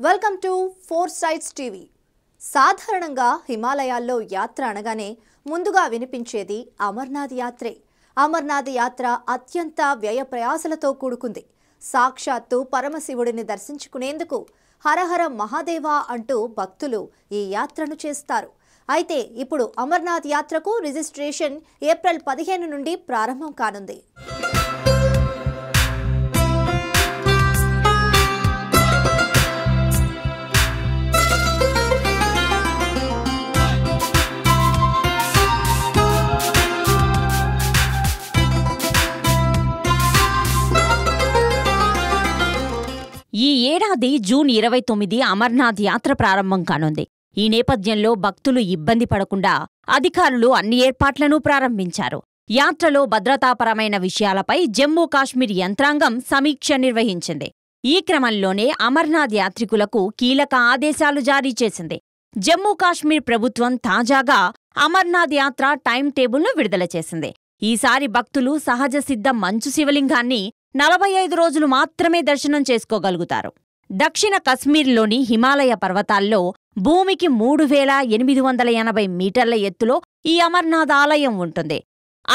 Welcome to four sites TV. సాధారణంగా హిమాలయాల్లో యాత్ర అనగానే ముందుగా వినిపించేది అమర్నాథ్ యాత్రే. అమర్నాథ్ యాత్ర అత్యంత వ్యయ ప్రయాసలతో కూడుకుంది. సాక్షాత్తు పరమశివుడిని దర్శించుకునేందుకు హరహర మహాదేవ అంటూ భక్తులు ఈ యాత్రను చేస్తారు. అయితే ఇప్పుడు అమర్నాథ్ యాత్రకు రిజిస్ట్రేషన్ ఏప్రిల్ 15 నుండి ప్రారంభం కానుంది. ఈ ఏడాది జూన్ 29 అమర్నాథ్ యాత్ర ప్రారంభం కానుంది. ఈ నేపథ్యంలో భక్తులు ఇబ్బంది పడకుండా అధికారులు అన్ని ఏర్పాట్లను ప్రారంభించారు. యాత్రలో భద్రతాపరమైన విషయాలపై జమ్మూ కాశ్మీర్ యంత్రాంగం సమీక్ష నిర్వహించింది. ఈ క్రమంలోనే అమర్నాథ్ యాత్రికులకు కీలక ఆదేశాలు జారీ చేసింది. జమ్మూ కాశ్మీర్ ప్రభుత్వం తాజాగా అమర్నాథ్ యాత్ర టైం టేబుల్ను విడుదల చేసింది. ఈసారి భక్తులు సహజ సిద్ధ మంచు శివలింగాన్ని 45 రోజులు మాత్రమే దర్శనం చేసుకోగలుగుతారు. దక్షిణ కశ్మీర్లోని హిమాలయ పర్వతాల్లో భూమికి 3880 మీటర్ల ఎత్తులో ఈ అమర్నాథ్ ఆలయం ఉంటుంది.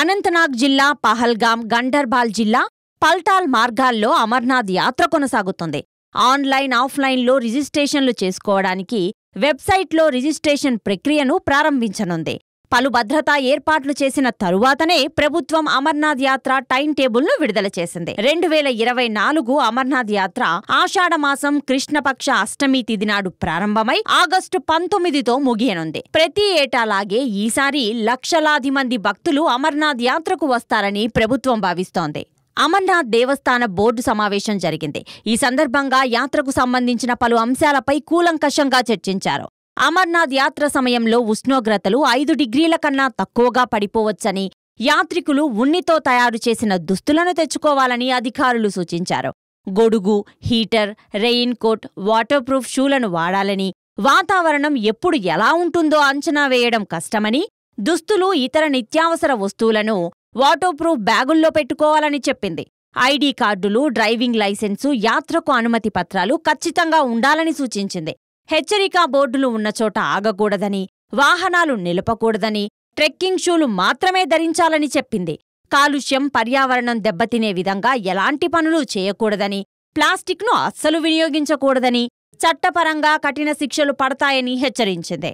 అనంతనాగ్ జిల్లా పహల్గాం, గండర్బాల్ జిల్లా పల్టాల్ మార్గాల్లో అమర్నాథ్ యాత్ర కొనసాగుతుంది. ఆన్లైన్, ఆఫ్లైన్లో రిజిస్ట్రేషన్లు చేసుకోవడానికి వెబ్సైట్లో రిజిస్ట్రేషన్ ప్రక్రియను ప్రారంభించనుంది. పలు భద్రతా ఏర్పాట్లు చేసిన తరువాతనే ప్రభుత్వం అమర్నాథ్ యాత్ర టైం టేబుల్ను విడుదల చేసింది. 2024 అమర్నాథ్ యాత్ర ఆషాఢమాసం కృష్ణపక్ష అష్టమి తిథి నాడు ప్రారంభమై ఆగస్టు 19తో ముగియనుంది. ప్రతి ఏటాలాగే ఈసారి లక్షలాది మంది భక్తులు అమర్నాథ్ యాత్రకు వస్తారని ప్రభుత్వం భావిస్తోంది. అమర్నాథ్ దేవస్థాన బోర్డు సమావేశం జరిగింది. ఈ సందర్భంగా యాత్రకు సంబంధించిన పలు అంశాలపై కూలంకషంగా చర్చించారు. అమర్నాథ్ యాత్ర సమయంలో ఉష్ణోగ్రతలు 5 డిగ్రీల కన్నా తక్కువగా పడిపోవచ్చని, యాత్రికులు ఉన్నితో తయారు చేసిన దుస్తులను తెచ్చుకోవాలని అధికారులు సూచించారు. గొడుగు, heater, rain coat, waterproof షూలను వాడాలని, వాతావరణం ఎప్పుడు ఎలా ఉంటుందో అంచనా వేయడం కష్టమని, దుస్తులు, ఇతర నిత్యావసర వస్తువులను వాటర్ ప్రూఫ్ బ్యాగుల్లో పెట్టుకోవాలని చెప్పింది. ఐడీ కార్డులు, డ్రైవింగ్ లైసెన్సు, యాత్రకు అనుమతి పత్రాలు ఖచ్చితంగా ఉండాలని సూచించింది. హెచ్చరికా బోర్డులు ఉన్నచోట ఆగకూడదని, వాహనాలు నిలపకూడదని, ట్రెక్కింగ్ షూలు మాత్రమే ధరించాలని చెప్పింది. కాలుష్యం, పర్యావరణం దెబ్బతినే విధంగా ఎలాంటి పనులు చేయకూడదని, ప్లాస్టిక్ను అస్సలు వినియోగించకూడదని, చట్టపరంగా కఠిన శిక్షలు పడతాయని హెచ్చరించింది.